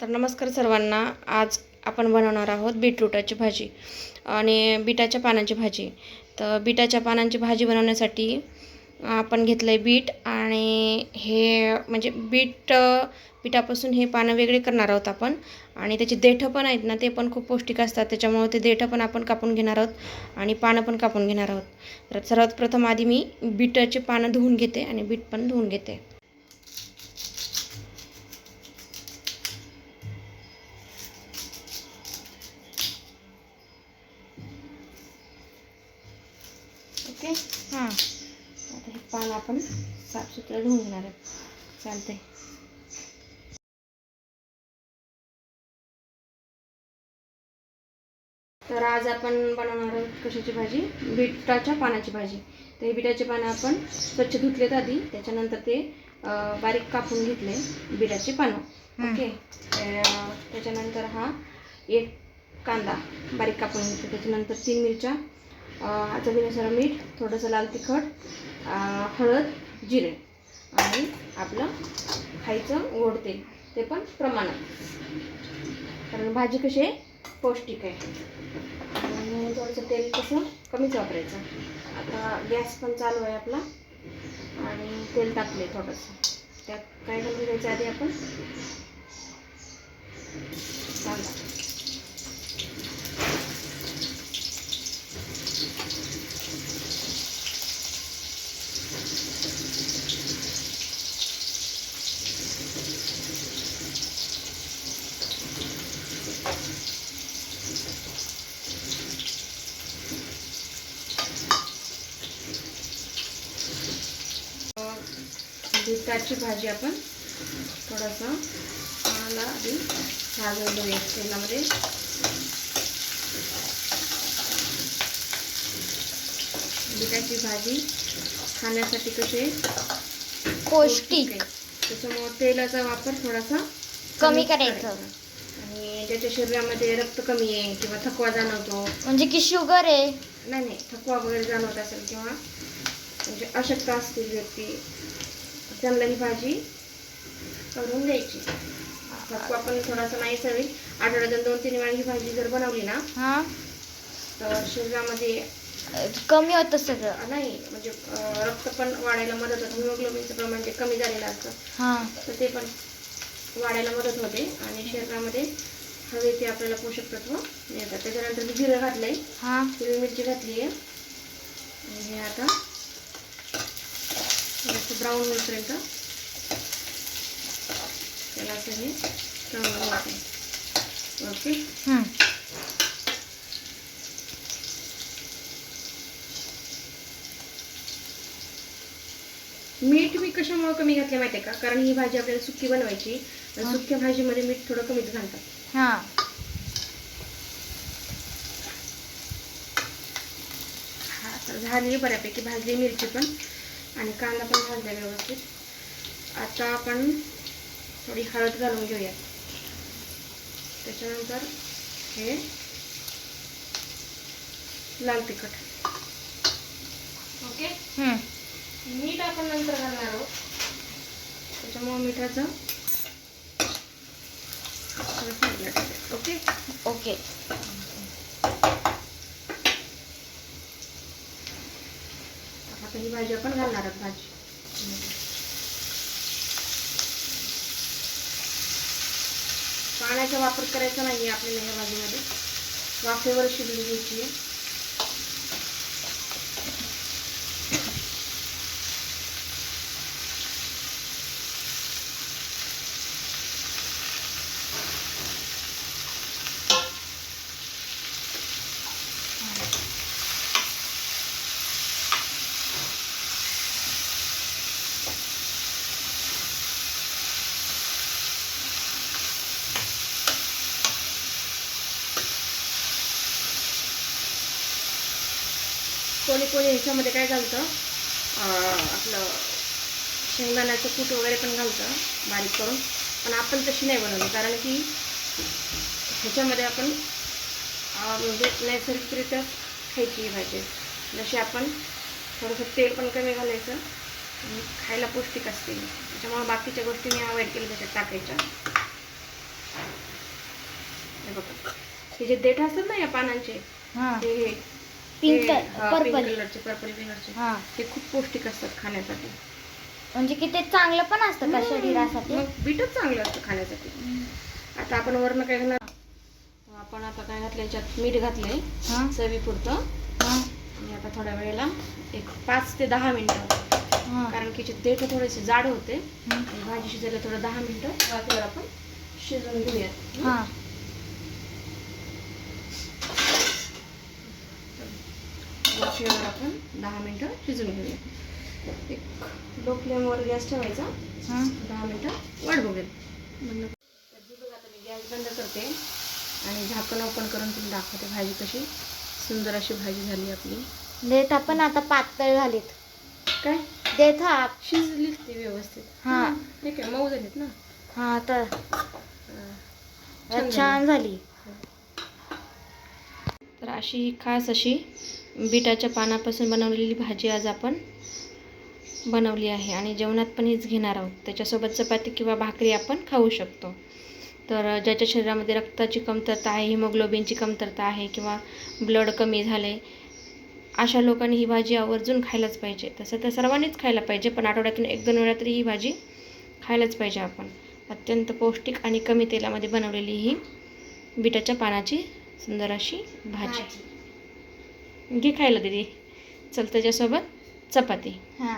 तर नमस्कार सर्वांना. आज आपण बनवणार आहोत बीटरूटाची भाजी आणि बीटाच्या पानांची भाजी. तर बीटाच्या पानांची भाजी बनवण्यासाठी आपण घेतलं आहे बीट आणि हे म्हणजे बीटापासून हे पानं वेगळे करणार आहोत आपण. आणि त्याची देठं पण आहेत ना, ते पण खूप पौष्टिक असतात, त्याच्यामुळे ते देठं पण आपण कापून घेणार आहोत आणि पानं पण कापून घेणार आहोत. तर सर्वात प्रथम आधी मी बीटाची पानं धुवून घेते आणि बीट पण धुवून घेते. ओके. हां, आता हे पान आपण साफसुथरं धुवून घेणार आहेत. चालतंय. तर आज आपण बनवणार आहोत कशाची भाजी? बीटाच्या पानाची भाजी. तर हे बीटाचे पानं आपण स्वच्छ धुतलेत आधी, त्याच्यानंतर ते बारीक कापून घेतले बीटाची पानं. ओके. त्याच्यानंतर हा एक कांदा बारीक कापून घेतला, त्याच्यानंतर 3 मिरच्या, चवीनुसार मीठ, थोडंसं लाल तिखट, हळद, जिरे आणि आपलं खायचं गोड तेल, ते पण प्रमाणात, कारण भाजी कशी आहे पौष्टिक आहे. आणि थोडंसं तेल कसं कमीच वापरायचं. आता गॅस पण चालू आहे आपला आणि तेल टाकले थोडंसं. त्यात काय घालून घ्यायचं आधी आपण कांदा. बीटाची भाजी आपण थोडासा मला आधी भाजून घेऊया तेलामध्ये. बीटाची भाजी खाण्यासाठी कसे पौष्टिक आहे, त्याच्यामुळे तेलाचा वापर थोडासा कमी करायचा. आणि ज्याच्या शरीरामध्ये रक्त कमी आहे किंवा थकवा जाणवतो, म्हणजे की शुगर आहे, नाही थकवा वगैरे जाणवत असेल किंवा म्हणजे अशक्त असतील व्यक्ती, त्यांना ही भाजी करून द्यायची. थकवा पण थोडासा नाहीसा होईल. आठवड्यातून 2-3 वेळा ही भाजी जर बनवली ना, तर शरीरामध्ये कमी होतं सगळं. नाही म्हणजे रक्त पण वाढायला मदत होते. हिमोग्लोबिनचं प्रमाण जे कमी झालेलं असतं तर ते पण वाढायला मदत होते आणि शरीरामध्ये हवे ते आपल्याला पोषक तत्व मिळतात. त्याच्यानंतर मी जिरं घातलंय, हिरवी मिरची घातली आहे आणि हे आता थोडंसं ब्राऊन होईपर्यंत त्याला असं हे तळून घ्यायचं. ओके. मीठ मी कशामुळे कमी घातले माहिती आहे का? कारण ही भाजी आपल्याला सुकी बनवायची, सुक्या भाजीमध्ये मीठ थोडं कमीच घालतात. तर झाली बऱ्यापैकी भाजली मिरची पण आणि कांदा पण भाजला व्यवस्थित. आता आपण थोडी हळद घालून घेऊया, त्याच्यानंतर हे लाल तिखट. ओके. मीठ आपण नंतर घालणार आहोत, त्याच्यामुळे मिठाचं ओके. ओके. आता ही भाजी आपण घालणार आहोत. भाजी पाण्याचा वापर करायचा नाही आपल्याला ह्या भाजीमध्ये, वाफेवर शिजवून घ्यायची आहे. कोणी कोणी ह्याच्यामध्ये काय घालतं, आपलं शेंगदाण्याचं कूट वगैरे पण घालतं बारीक करून, पण आपण तशी नाही बनवली, कारण की ह्याच्यामध्ये आपण म्हणजे नैसर्गिकरित्या खायची ही भाजी. जशी आपण थोडंसं तेल पण कमी घालायचं आणि खायला पौष्टिक असते, त्याच्यामुळे बाकीच्या गोष्टी मी अवॉइड केल्या त्याच्यात टाकायच्या. हे जे देठ असतात ना या पानांचे, हा हे पिंक पिंक पर्पल कलरचे, पर्पल कलरचे, हा हे खूप पौष्टिक असतात खाण्यासाठी. म्हणजे की ते चांगलं पण असतं का शरीरासाठी? मग बीटच चांगलं असतं खाण्यासाठी. आता आपण वरण काय घालणार, आपण आता काय घातलं याच्यात, मीठ घातलंय हा चवीपुरतं. हा आणि आता थोड्या वेळेला एक 5 ते 10 मिनिटं, हा कारण की देठ थोडेसे जाड होते आणि भाजी शिजायला थोडं 10 मिनिटं वाफेवर आपण शिजवून घेऊयात. हा वाफेवर आपण 10 मिनिटं शिजवून घेऊया. एक लो फ्लेमवर गॅस ठेवायचा, हा 10 मिनिटं वाट बघेल. म्हणलं बघा, आता मी गॅस बंद करते आणि झाकण ओपन करून तुम्ही दाखवते भाजी कशी सुंदर अशी भाजी झाली आपली. देठ पण आता पातळ झालीत. काय देठ हा शिजलीच ती व्यवस्थित. हा ठीक आहे, मऊ झालीत ना. हा तर छान छान झाली. तर अशी खास अशी बीटाच्या पानापासून बनवलेली भाजी आज आपण बनवली आहे आणि जेवणात पण हीच घेणार आहोत. त्याच्यासोबत चपाती किंवा भाकरी आपण खाऊ शकतो. तर ज्याच्या शरीरामध्ये रक्ताची कमतरता आहे, हिमोग्लोबिनची कमतरता आहे किंवा ब्लड कमी झाले, अशा लोकांनी ही भाजी आवर्जून खायलाच पाहिजे. तसं तर सर्वांनीच खायला पाहिजे, पण आठवड्यातून 1-2 वेळा तरी ही भाजी खायलाच पाहिजे आपण. अत्यंत पौष्टिक आणि कमी तेलामध्ये बनवलेली ही बीटाच्या पानाची सुंदर अशी भाजी. घे खायला दीदी. चल त्याच्यासोबत चपाती. हा